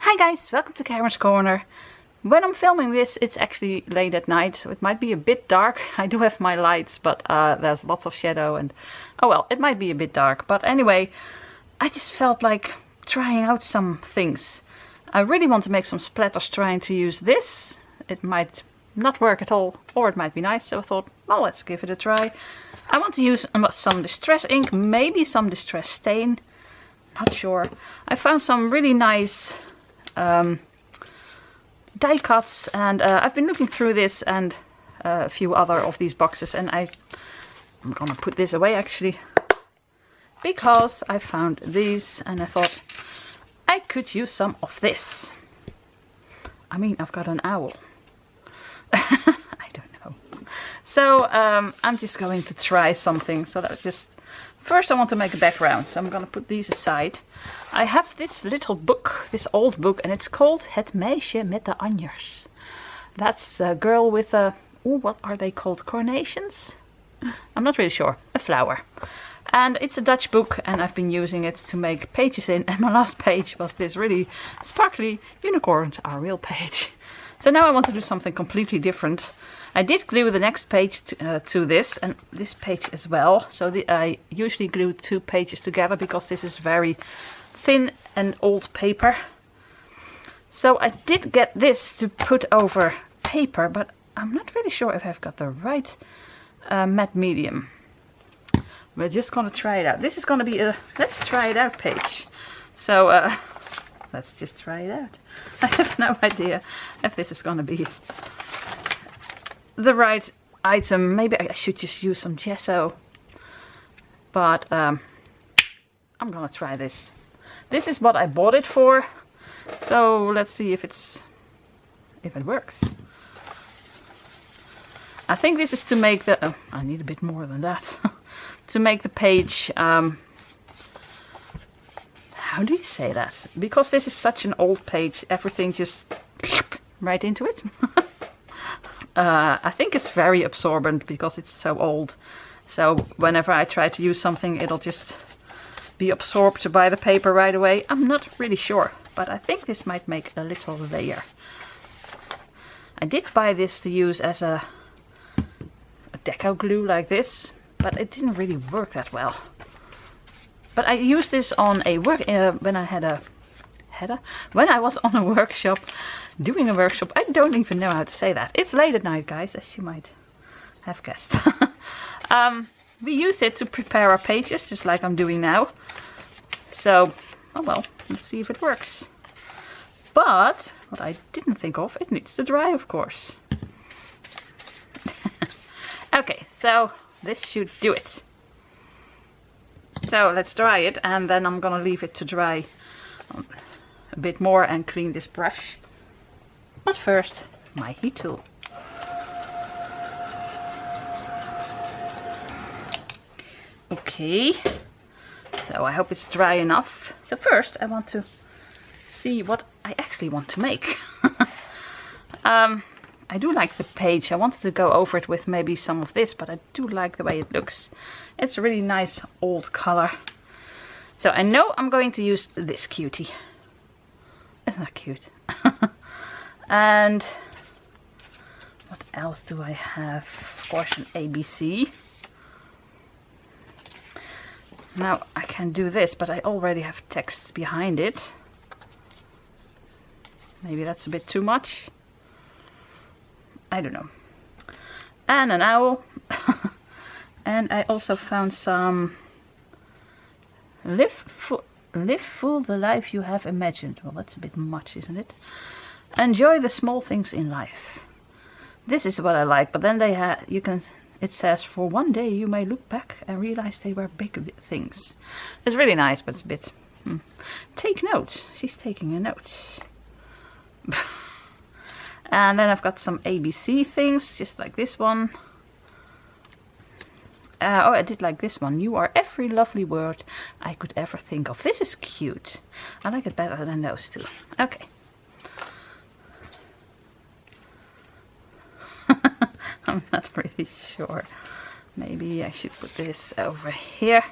Hi guys, welcome to Karen's Corner. When I'm filming this, it's actually late at night, so it might be a bit dark. I do have my lights, but there's lots of shadow and... oh well, it might be a bit dark. But anyway, I just felt like trying out some things. I really want to make some splatters trying to use this. It might not work at all, or it might be nice, so I thought, well, let's give it a try. I want to use some distress ink, maybe some distress stain. Not sure. I found some really nice die cuts, and I've been looking through this and a few other of these boxes, and I'm gonna put this away actually, because I found these and I thought I could use some of this. I mean, I've got an owl. I don't know. So I'm just going to try something. So that just first I want to make a background, so I'm gonna put these aside. I have this little book, this old book, and it's called Het meisje met de anjers. That's a girl with a... oh, what are they called? Carnations? I'm not really sure. A flower. And it's a Dutch book, and I've been using it to make pages in, and my last page was this really sparkly unicorns are real page. So now I want to do something completely different. I did glue the next page to this, and this page as well. So I usually glue two pages together because this is very thin and old paper. So I did get this to put over paper, but I'm not really sure if I've got the right matte medium. We're just gonna try it out. This is gonna be a let's try it out page. So let's just try it out. I have no idea if this is gonna be the right item. Maybe I should just use some gesso, but I'm gonna try this. This is what I bought it for, so let's see if it works. I think this is to make the... oh, I need a bit more than that. To make the page... how do you say that? Because this is such an old page, everything just right into it. I think it's very absorbent because it's so old. So whenever I try to use something, it'll just be absorbed by the paper right away. I'm not really sure, but I think this might make a little layer. I did buy this to use as a deco glue like this, but it didn't really work that well. But I used this on a work when I was on a workshop, doing a workshop. I don't even know how to say that. It's late at night, guys, as you might have guessed. We used it to prepare our pages, just like I'm doing now. So, oh well, let's see if it works. But what I didn't think of, it needs to dry, of course. Okay, so this should do it. So let's dry it, and then I'm gonna leave it to dry a bit more and clean this brush. But first, my heat tool. Okay, so I hope it's dry enough. So first I want to see what I actually want to make. I do like the page. I wanted to go over it with maybe some of this, but I do like the way it looks. It's a really nice old color. So I know I'm going to use this cutie. Isn't that cute? And what else do I have? Of course, an ABC. Now I can do this, but I already have text behind it. Maybe that's a bit too much. I don't know. And an owl. And I also found some live full the life you have imagined. Well, that's a bit much, isn't it? Enjoy the small things in life. This is what I like, but then they have it says, for one day you may look back and realize they were big things. It's really nice, but it's a bit... Take note. She's taking a note. And then I've got some ABC things, just like this one. Oh, I did like this one. You are every lovely word I could ever think of. This is cute. I like it better than those two. Okay. I'm not really sure. Maybe I should put this over here.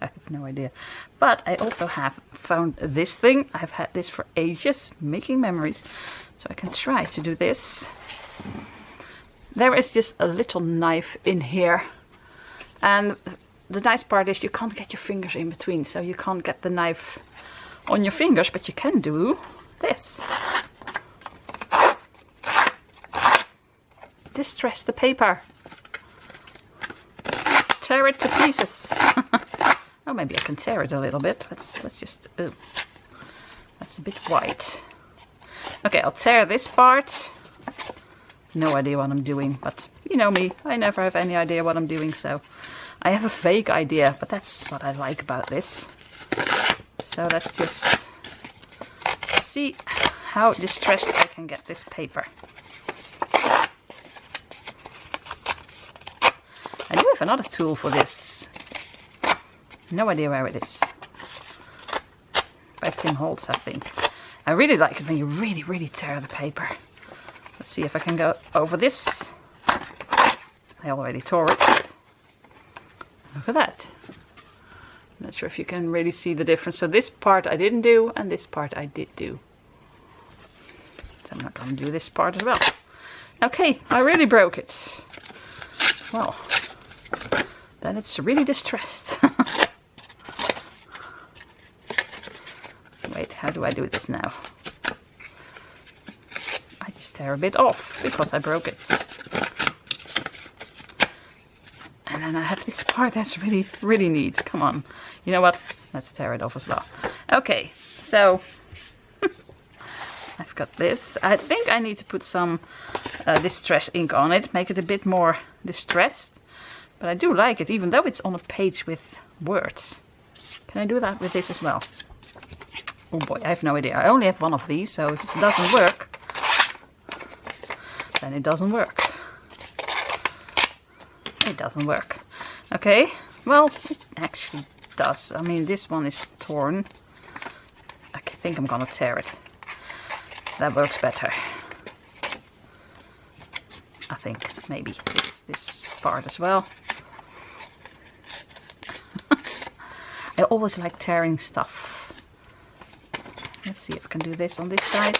I have no idea. But I also have found this thing. I've had this for ages, making memories. So I can try to do this. There is just a little knife in here. And the nice part is you can't get your fingers in between. So you can't get the knife on your fingers, but you can do this. Distress the paper. Tear it to pieces. Oh, maybe I can tear it a little bit. Let's just... Oh, that's a bit white. Okay, I'll tear this part. No idea what I'm doing, but you know me. I never have any idea what I'm doing, so... I have a vague idea, but that's what I like about this. So let's just see how distressed I can get this paper. I do have another tool for this. No idea where it is. By Tim Holtz, I think. I really like it when you really tear the paper. Let's see if I can go over this. I already tore it. Look at that. I'm not sure if you can really see the difference. So this part I didn't do, and this part I did do. So I'm not going to do this part as well. Okay, I really broke it. Well, then it's really distressed. Wait, how do I do this now? I just tear a bit off because I broke it. And then I have this part that's really neat. Come on. You know what? Let's tear it off as well. Okay, so I've got this. I think I need to put some distress ink on it, make it a bit more distressed. But I do like it, even though it's on a page with words. Can I do that with this as well? Oh boy, I have no idea. I only have one of these, so if it doesn't work, then it doesn't work. It doesn't work. Okay, well, it actually does. I mean, this one is torn. I think I'm gonna tear it. That works better. I think maybe this part as well. I always like tearing stuff. Let's see if I can do this on this side.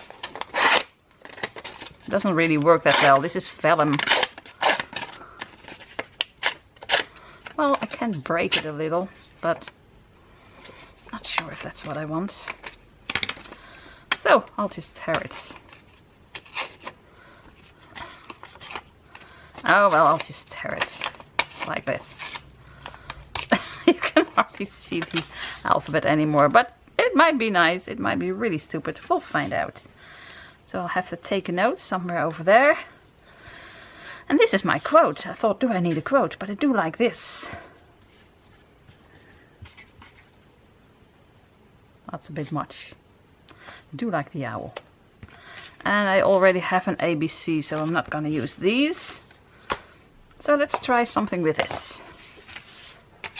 It doesn't really work that well. This is vellum. Well, I can break it a little, but not sure if that's what I want. So I'll just tear it. Oh well, I'll just tear it like this. You can hardly see the alphabet anymore, but it might be nice. It might be really stupid. We'll find out. So I'll have to take a note somewhere over there. And this is my quote. I thought, do I need a quote? But I do like this. That's a bit much. I do like the owl. And I already have an ABC, so I'm not going to use these. So let's try something with this.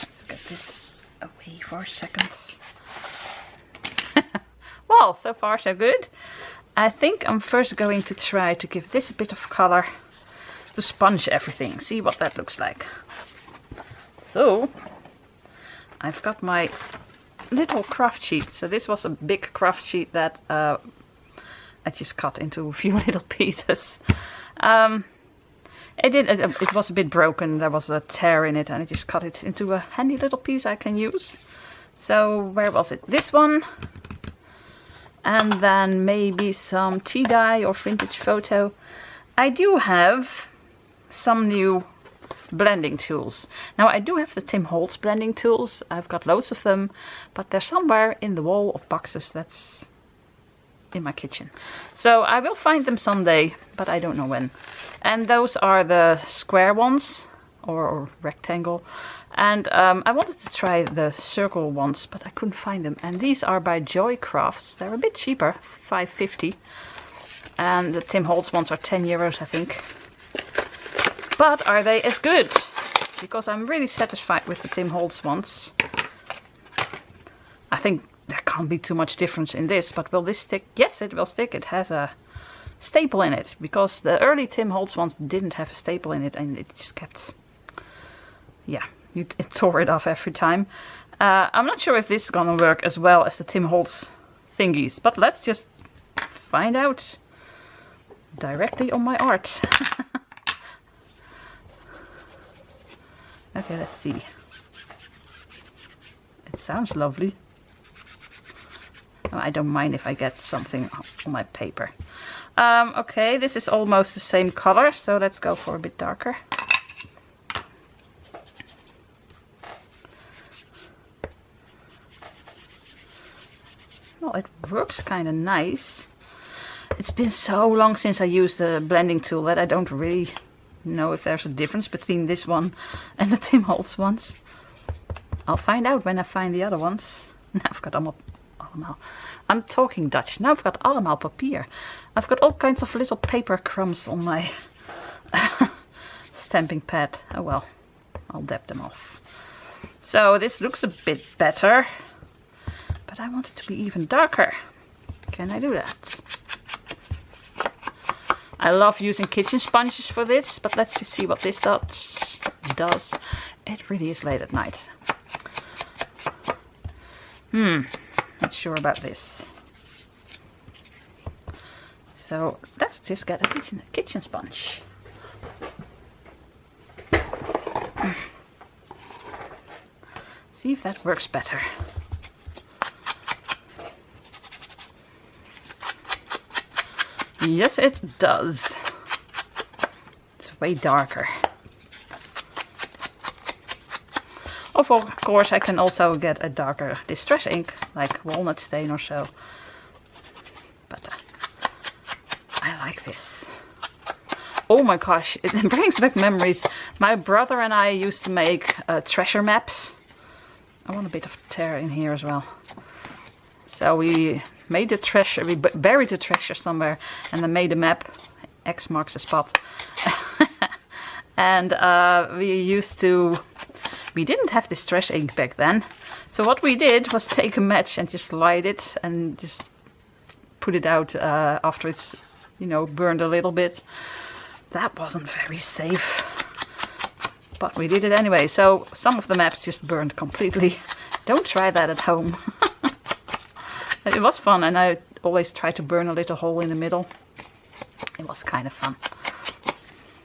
Let's get this away for a second. Well, so far so good. I think I'm first going to try to give this a bit of color to sponge everything. See what that looks like. So, I've got my little craft sheet. So this was a big craft sheet that I just cut into a few little pieces. It was a bit broken. There was a tear in it, and I just cut it into a handy little piece I can use. So where was it? This one. And then maybe some tea dye or vintage photo. I do have some new blending tools. Now I do have the Tim Holtz blending tools. I've got loads of them, but they're somewhere in the wall of boxes that's in my kitchen. So I will find them someday, but I don't know when. And those are the square ones, or rectangle. And I wanted to try the circle ones, but I couldn't find them. And these are by Joy Crafts. They're a bit cheaper, $5.50. And the Tim Holtz ones are €10, I think. But are they as good? Because I'm really satisfied with the Tim Holtz ones. I think there can't be too much difference in this, but will this stick? Yes, it will stick. It has a staple in it, because the early Tim Holtz ones didn't have a staple in it, and it just kept, yeah, it tore it off every time. I'm not sure if this is gonna work as well as the Tim Holtz thingies, but let's just find out directly on my art. Okay, let's see. It sounds lovely. I don't mind if I get something on my paper. Okay, this is almost the same color, so let's go for a bit darker. Well, it works kind of nice. It's been so long since I used the blending tool that I don't really know if there's a difference between this one and the Tim Holtz ones. I'll find out when I find the other ones. Now I've got allemaal. I'm talking Dutch. Now I've got allemaal papier. I've got all kinds of little paper crumbs on my stamping pad. Oh well, I'll dab them off. So this looks a bit better, but I want it to be even darker. Can I do that? I love using kitchen sponges for this, but let's just see what this does. It really is late at night. Not sure about this. So let's just get a kitchen sponge. See if that works better. Yes, it does. It's way darker. Of course, I can also get a darker distress ink, like walnut stain or so. But I like this. Oh my gosh, it brings back memories. My brother and I used to make treasure maps. I want a bit of tear in here as well. So we made the treasure, we buried the treasure somewhere and then made a map. X marks the spot. And we didn't have distress ink back then. So what we did was take a match and just light it and just put it out after it's, you know, burned a little bit. That wasn't very safe. But we did it anyway. So some of the maps just burned completely. Don't try that at home. It was fun, and I always try to burn a little hole in the middle. It was kind of fun.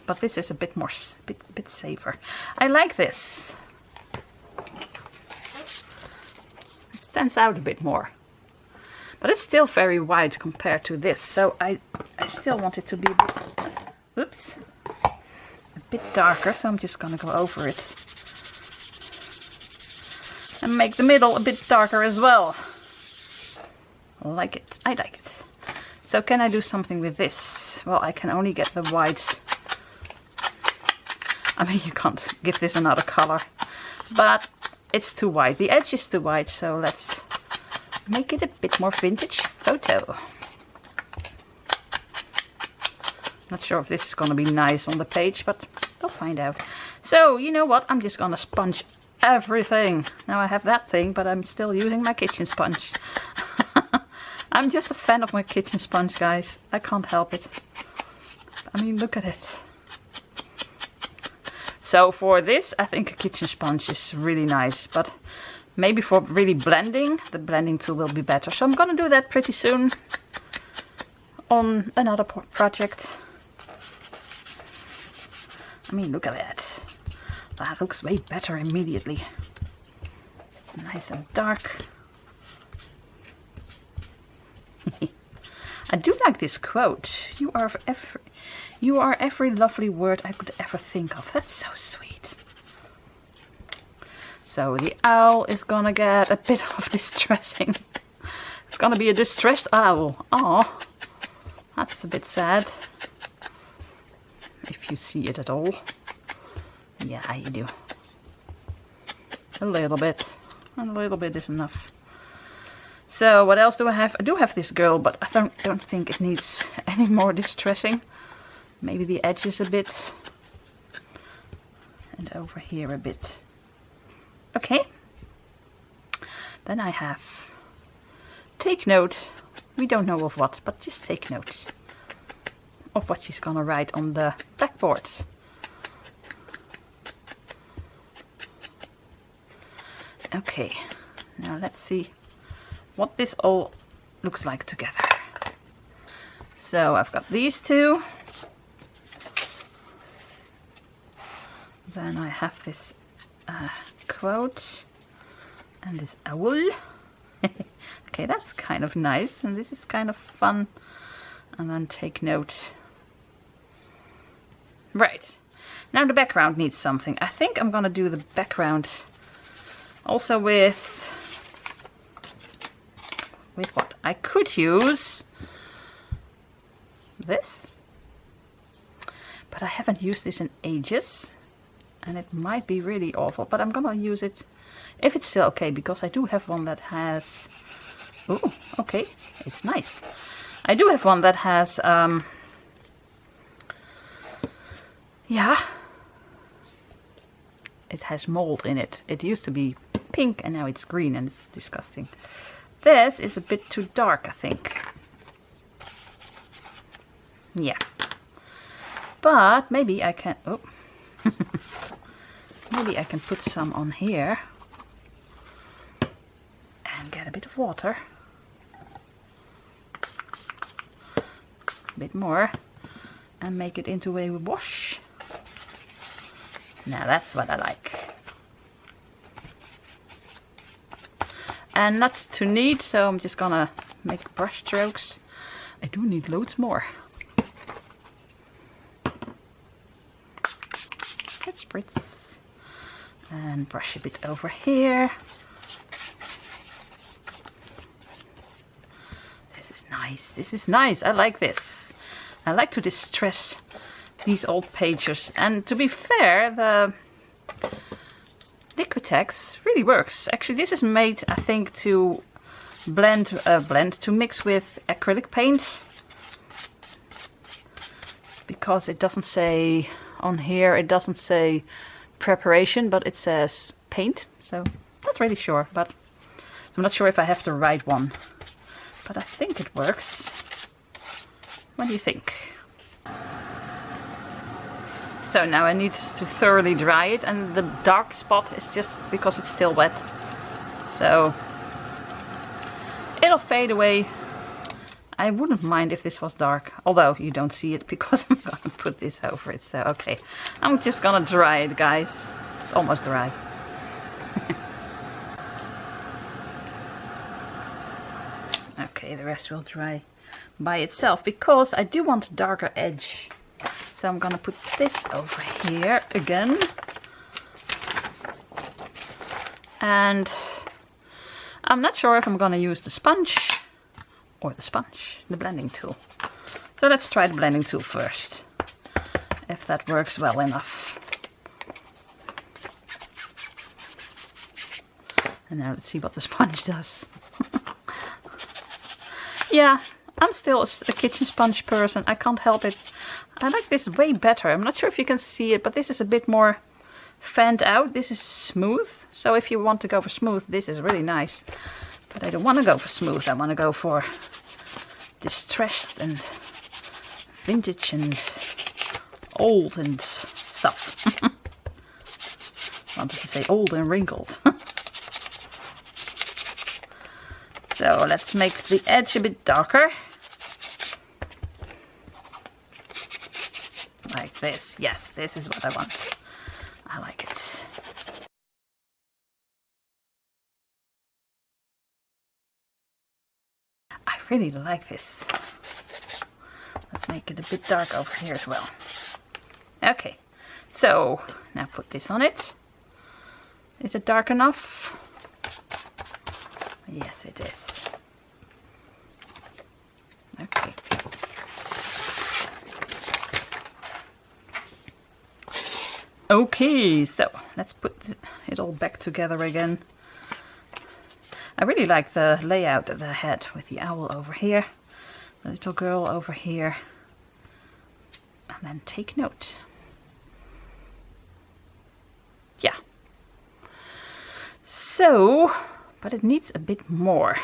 But this is a bit more, bit safer. I like this. It stands out a bit more. But it's still very wide compared to this. So I still want it to be a bit, oops, a bit darker. So I'm just gonna go over it. And make the middle a bit darker as well. Like it. I like it. So can I do something with this? Well, I can only get the white. I mean, you can't give this another color. But it's too white. The edge is too white, so let's make it a bit more vintage photo. Not sure if this is going to be nice on the page, but we'll find out. So, you know what? I'm just going to sponge everything. Now I have that thing, but I'm still using my kitchen sponge. I'm just a fan of my kitchen sponge, guys. I can't help it. I mean, look at it. So for this, I think a kitchen sponge is really nice. But maybe for really blending, the blending tool will be better. So I'm going to do that pretty soon on another project. I mean, look at that. That looks way better immediately. Nice and dark. I do like this quote. You are every lovely word I could ever think of. That's so sweet. So the owl is gonna get a bit of distressing. It's gonna be a distressed owl. Oh, that's a bit sad. If you see it at all. Yeah, you do. A little bit. And a little bit is enough. So what else do I have? I do have this girl, but I don't think it needs any more distressing. Maybe the edges a bit. And over here a bit. Okay. Then I have take note. We don't know of what, but just take note of what she's gonna write on the blackboard. Okay, now let's see what this all looks like together. So I've got these two. Then I have this quote and this owl. Okay, that's kind of nice, and this is kind of fun. And then take note. Right, now the background needs something. I think I'm gonna do the background also with what I could use this, but I haven't used this in ages, and it might be really awful, but I'm gonna use it if it's still okay, because I do have one that has, oh, okay, it's nice. I do have one that has, yeah, it has mold in it. It used to be pink and now it's green and it's disgusting. This is a bit too dark, I think. Yeah. But maybe I can, oh. Maybe I can put some on here and get a bit of water. A bit more. And make it into a wash. Now that's what I like. And not too neat, so I'm just gonna make brush strokes. I do need loads more. Good spritz. And brush a bit over here. This is nice. This is nice. I like this. I like to distress these old pages. And to be fair, the Liquitex really works. Actually, this is made, I think, to to mix with acrylic paints, because it doesn't say on here, it doesn't say preparation, but it says paint. So not really sure, but I'm not sure if I have the right one, but I think it works. What do you think? So now I need to thoroughly dry it, and the dark spot is just because it's still wet. So it'll fade away. I wouldn't mind if this was dark, although you don't see it because I'm gonna put this over it. So okay, I'm just gonna dry it, guys. It's almost dry. Okay, the rest will dry by itself because I do want a darker edge. So I'm gonna put this over here again. And I'm not sure if I'm gonna use the sponge or the blending tool. So let's try the blending tool first, if that works well enough. And now let's see what the sponge does. Yeah, I'm still a kitchen sponge person. I can't help it. I like this way better. I'm not sure if you can see it, but this is a bit more fanned out. This is smooth. So if you want to go for smooth, this is really nice. But I don't want to go for smooth. I want to go for distressed and vintage and old and stuff. I wanted to say old and wrinkled. So let's make the edge a bit darker. Like this. Yes, this is what I want. I like it. I really like this. Let's make it a bit dark over here as well. Okay, so now put this on it. Is it dark enough? Yes, it is. Okay. Okay, so let's put it all back together again. I really like the layout that I had with the owl over here, the little girl over here, and then take note. Yeah. So, but it needs a bit more.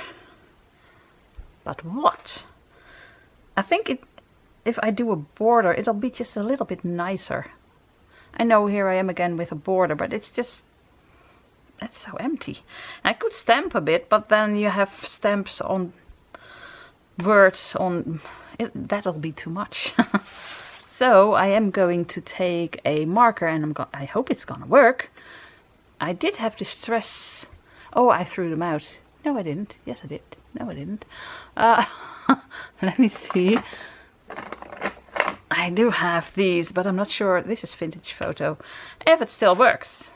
But what? I think if I do a border, it'll be just a little bit nicer. I know here I am again with a border, but it's just, It's so empty. I could stamp a bit, but then you have stamps on words on it, that'll be too much. So I am going to take a marker, and I hope it's gonna work. I did have distress. Oh, I threw them out. No, I didn't. Yes, I did. No, I didn't. Let me see. I do have these, but I'm not sure. This is Vintage Photo. If it still works.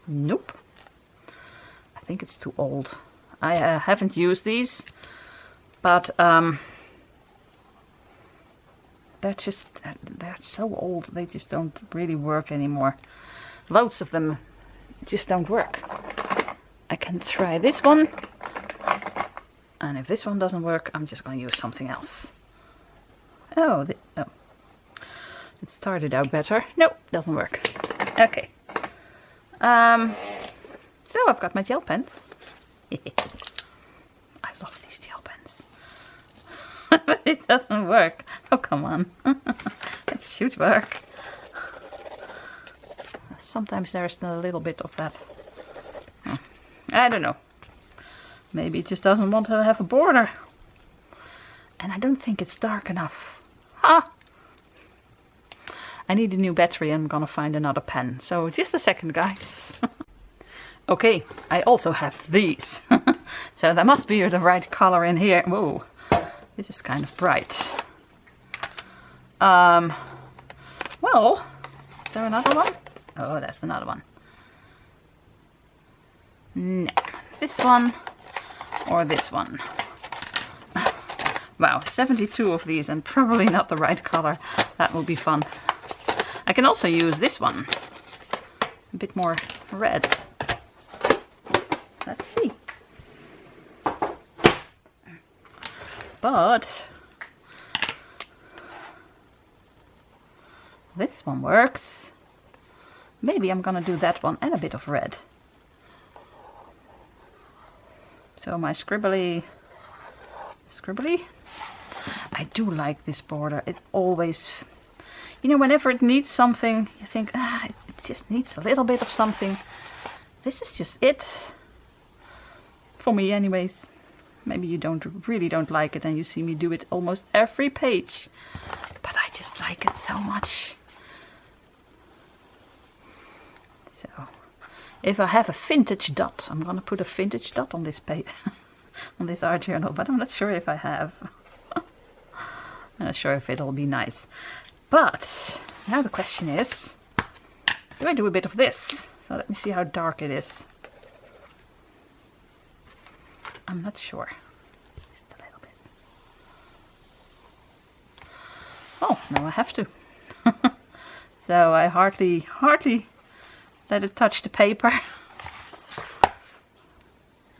Nope. I think it's too old. I haven't used these, but they're so old. They just don't really work anymore. Loads of them just don't work. I can try this one. And if this one doesn't work, I'm just going to use something else. Oh, it started out better. Nope, doesn't work. Okay. So I've got my gel pens. I love these gel pens. But it doesn't work. Oh, come on. It should work. Sometimes there's a little bit of that. I don't know. Maybe it just doesn't want to have a border. And I don't think it's dark enough. Ha! I need a new battery. I'm gonna find another pen. So just a second, guys. Okay, I also have these. So there must be the right color in here. Whoa, this is kind of bright. Well, is there another one? Oh, there's another one. No, this one. Or this one. Wow, 72 of these and probably not the right color. That will be fun. I can also use this one. A bit more red. Let's see. But this one works. Maybe I'm gonna do that one and a bit of red. So my scribbly, I do like this border. It always, you know, whenever it needs something, you think, it just needs a little bit of something. This is just it. For me anyways. Maybe you really don't like it and you see me do it almost every page. But I just like it so much. So, if I have a vintage dot, I'm gonna put a vintage dot on this page, on this art journal, but I'm not sure if I have. I'm not sure if it'll be nice. But now the question is, do I do a bit of this? So let me see how dark it is. I'm not sure. Just a little bit. Oh, now I have to. So I hardly let it touch the paper.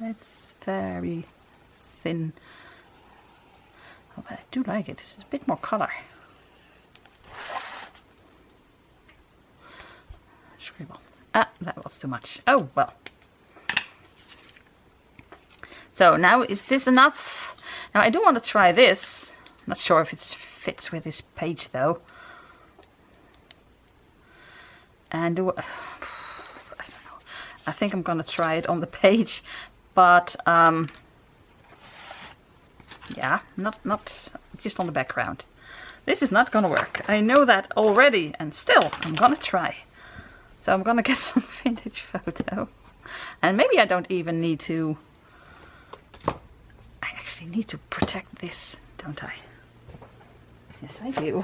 It's very thin. Oh, but I do like it. It's a bit more color. Scribble. Ah, that was too much. Oh, well. So now, is this enough? Now I do want to try this. Not sure if it fits with this page though. And I don't know. I think I'm gonna try it on the page, but yeah, not just on the background. This is not gonna work. I know that already, and still I'm gonna try. So I'm gonna get some Vintage Photo, and maybe I don't even need to. I actually need to protect this, don't I? Yes, I do.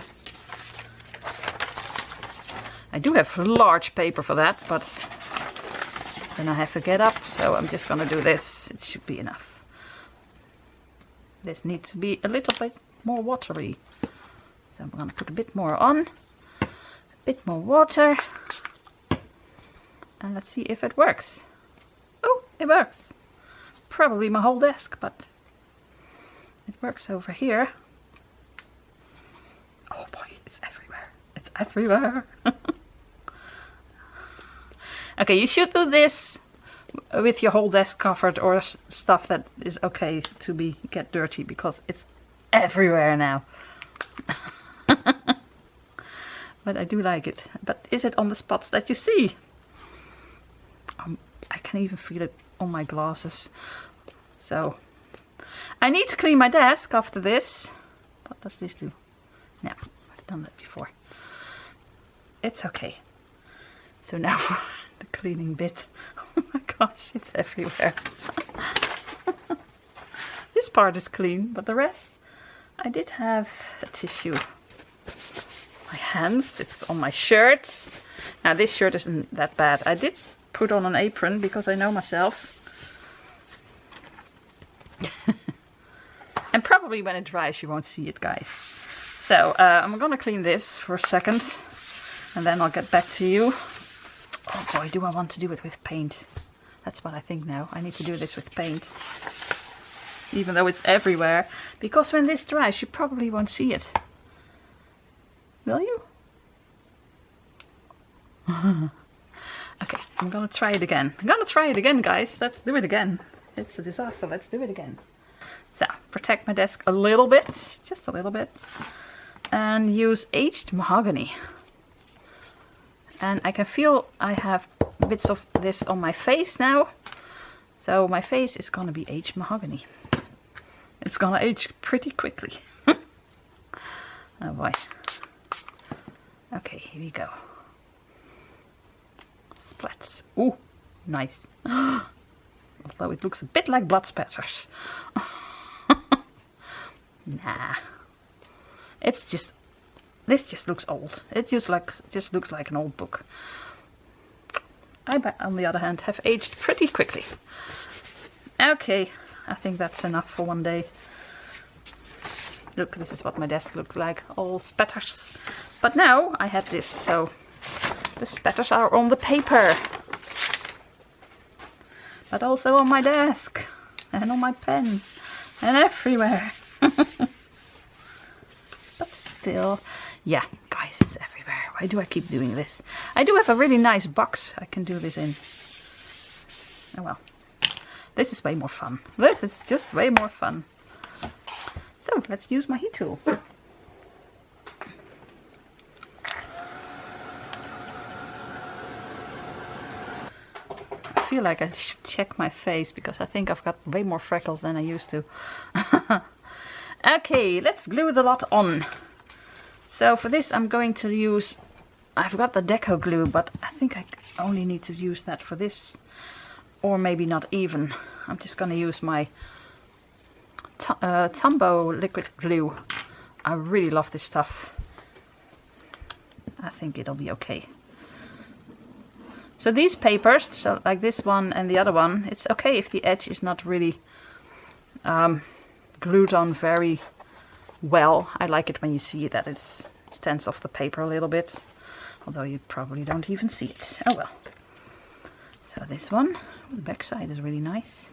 I do have large paper for that, but then I have to get up, so I'm just gonna do this. It should be enough. This needs to be a little bit more watery. So I'm gonna put a bit more on, a bit more water, and let's see if it works. Oh, it works. Probably my whole desk, but it works over here. Oh boy, it's everywhere. It's everywhere. Okay, you should do this with your whole desk covered, or stuff that is okay to get dirty, because it's everywhere now. But I do like it. But is it on the spots that you see? I can even feel it on my glasses. So I need to clean my desk after this. What does this do? No, I've done that before. It's okay. So now for the cleaning bit. Oh my gosh, it's everywhere. This part is clean, but the rest, I did have a tissue. My hands, it's on my shirt. Now this shirt isn't that bad. I did put on an apron because I know myself. And probably when it dries you won't see it, guys. So I'm gonna clean this for a second and then I'll get back to you. Oh boy, do I want to do it with paint. That's what I think now. I need to do this with paint. Even though it's everywhere. Because when this dries you probably won't see it. Will you? Okay, I'm gonna try it again. I'm gonna try it again, guys. Let's do it again. It's a disaster. Let's do it again. So, protect my desk a little bit. Just a little bit. And use aged mahogany. And I can feel I have bits of this on my face now. So my face is gonna be aged mahogany. It's gonna age pretty quickly. Oh boy. Okay, here we go. Splat. Ooh, nice. Although it looks a bit like blood spatters. Nah. It's just, this just looks old. It just looks like an old book. I, on the other hand, have aged pretty quickly. Okay, I think that's enough for one day. Look, this is what my desk looks like, all spatters. But now I have this, so the spatters are on the paper. But also on my desk, and on my pen, and everywhere. But still, yeah, guys, it's everywhere. Why do I keep doing this? I do have a really nice box I can do this in. Oh well. This is way more fun. This is just way more fun. So, let's use my heat tool. I feel like I should check my face because I think I've got way more freckles than I used to. Okay, let's glue the lot on. So for this I'm going to use, I've got the deco glue, but I think I only need to use that for this. Or maybe not even. I'm just going to use my Tombow liquid glue. I really love this stuff. I think it'll be okay. So these papers, so like this one and the other one, it's okay if the edge is not really glued on very well. I like it when you see that it stands off the paper a little bit, although you probably don't even see it. Oh well. So this one, the back side is really nice.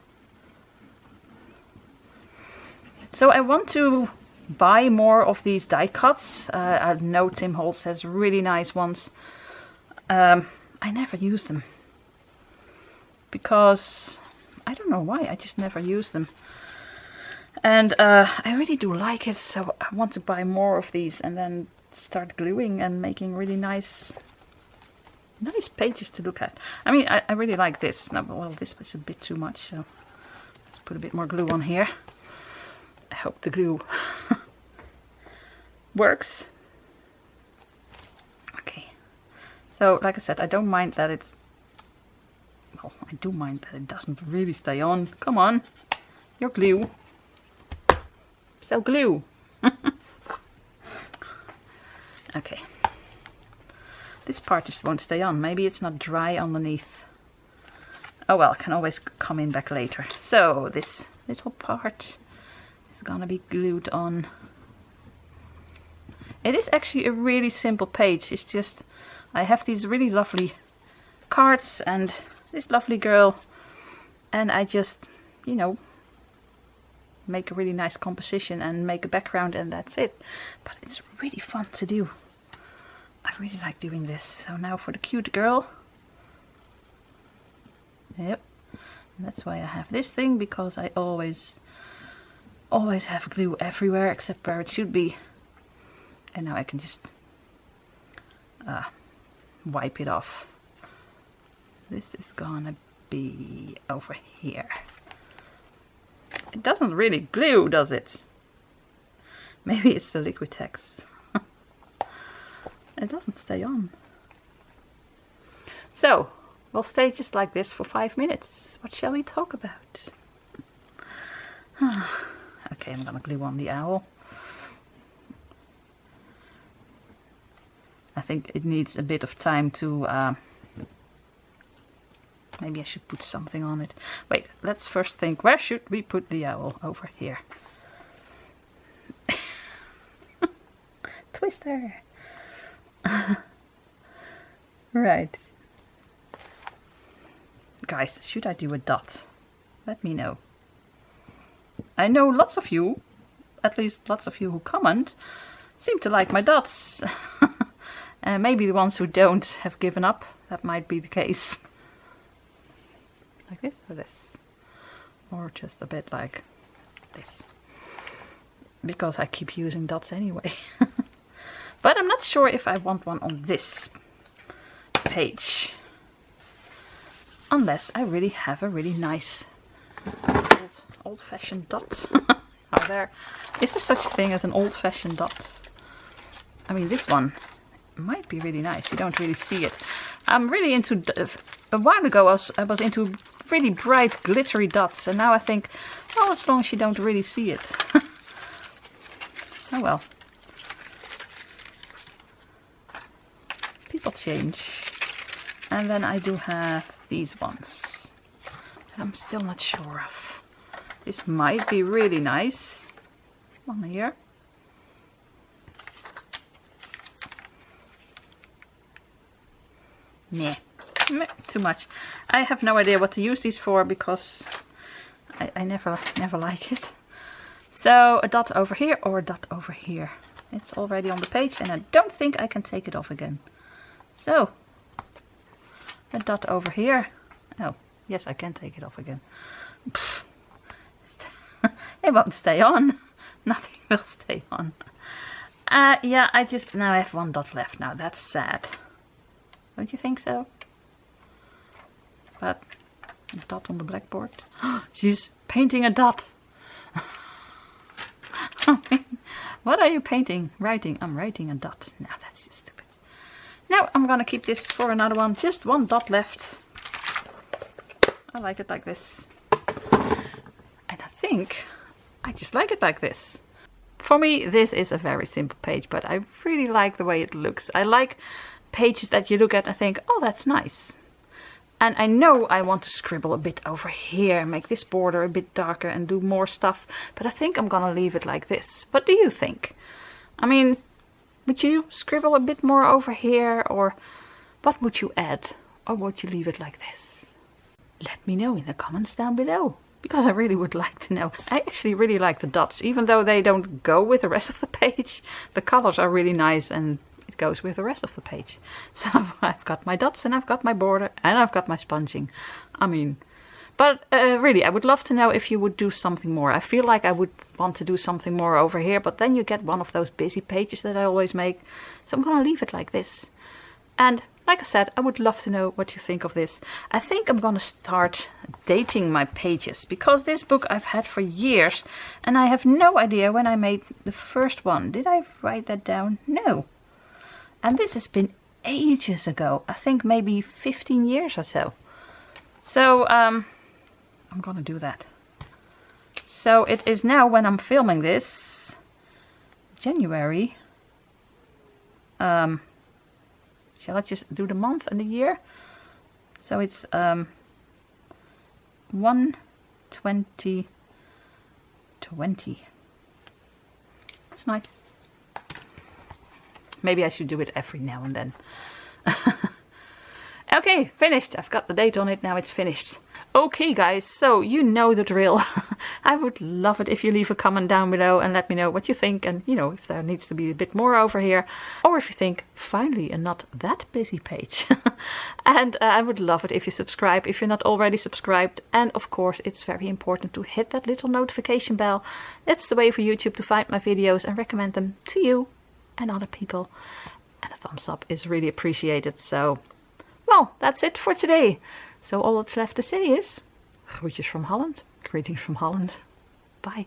So I want to buy more of these die cuts. I know Tim Holtz has really nice ones. I never use them because I don't know why, I just never use them. And I really do like it, so I want to buy more of these and then start gluing and making really nice pages to look at. I mean, I really like this. Now, well, this was a bit too much, so let's put a bit more glue on here. I hope the glue works. Okay. So, like I said, I don't mind that it's... Well, I do mind that it doesn't really stay on. Come on, your glue. So glue. Okay. This part just won't stay on. Maybe it's not dry underneath. Oh well, I can always come in back later. So this little part is gonna be glued on. It is actually a really simple page. It's just, I have these really lovely cards and this lovely girl, and I just, you know, make a really nice composition and make a background, and that's it. But it's really fun to do. I really like doing this. So now for the cute girl. Yep. And that's why I have this thing, because I always have glue everywhere except where it should be. And now I can just wipe it off. This is gonna be over here. It doesn't really glue, does it? Maybe it's the Liquitex. It doesn't stay on. So, we'll stay just like this for 5 minutes. What shall we talk about? Okay, I'm gonna glue on the owl. I think it needs a bit of time to... maybe I should put something on it. Wait, let's first think, where should we put the owl? Over here. Twister! Right. Guys, should I do a dot? Let me know. I know lots of you, at least lots of you who comment, seem to like my dots. Maybe the ones who don't have given up. That might be the case. Like this or this. Or just a bit like this. Because I keep using dots anyway. But I'm not sure if I want one on this page. Unless I really have a really nice old-fashioned dot. Is there such a thing as an old-fashioned dot? I mean, this one might be really nice. You don't really see it. I'm really into... A while ago I was into really bright glittery dots. And now I think, well, as long as you don't really see it. Oh well. People change. And then I do have these ones that I'm still not sure of. This might be really nice. One here. Nah, too much. I have no idea what to use these for because I never like it. So a dot over here or a dot over here. It's already on the page and I don't think I can take it off again. So a dot over here. Oh, yes, I can take it off again. It won't stay on. Nothing will stay on. Yeah, now I have one dot left now. That's sad. Don't you think so? But a dot on the blackboard. She's painting a dot. What are you painting? Writing. I'm writing a dot. No, that's just stupid. Now I'm gonna keep this for another one. Just one dot left. I like it like this. And I think I just like it like this. For me, this is a very simple page, but I really like the way it looks. I like pages that you look at and think, oh, that's nice. And I know I want to scribble a bit over here, make this border a bit darker and do more stuff, but I think I'm gonna leave it like this. What do you think? I mean, would you scribble a bit more over here, or what would you add? Or would you leave it like this? Let me know in the comments down below, because I really would like to know. I actually really like the dots, even though they don't go with the rest of the page. The colors are really nice and it goes with the rest of the page. So I've got my dots and I've got my border and I've got my sponging. I mean, but really, I would love to know if you would do something more. I feel like I would want to do something more over here, but then you get one of those busy pages that I always make. So I'm gonna leave it like this. And like I said, I would love to know what you think of this. I think I'm gonna start dating my pages, because this book I've had for years and I have no idea when I made the first one. Did I write that down? No. And this has been ages ago. I think maybe 15 years or so. So I'm gonna do that. So it is now, when I'm filming this, January. Shall I just do the month and the year? So it's 1/20/20. That's nice. Maybe I should do it every now and then. Okay, finished. I've got the date on it, now it's finished. Okay guys, so you know the drill. I would love it if you leave a comment down below and let me know what you think, and you know, if there needs to be a bit more over here, or if you think, finally a not that busy page. And I would love it if you subscribe if you're not already subscribed, and of course it's very important to hit that little notification bell. That's the way for YouTube to find my videos and recommend them to you and other people. and a thumbs up is really appreciated. So, well, that's it for today. So all that's left to say is, groetjes from Holland, greetings from Holland. Bye.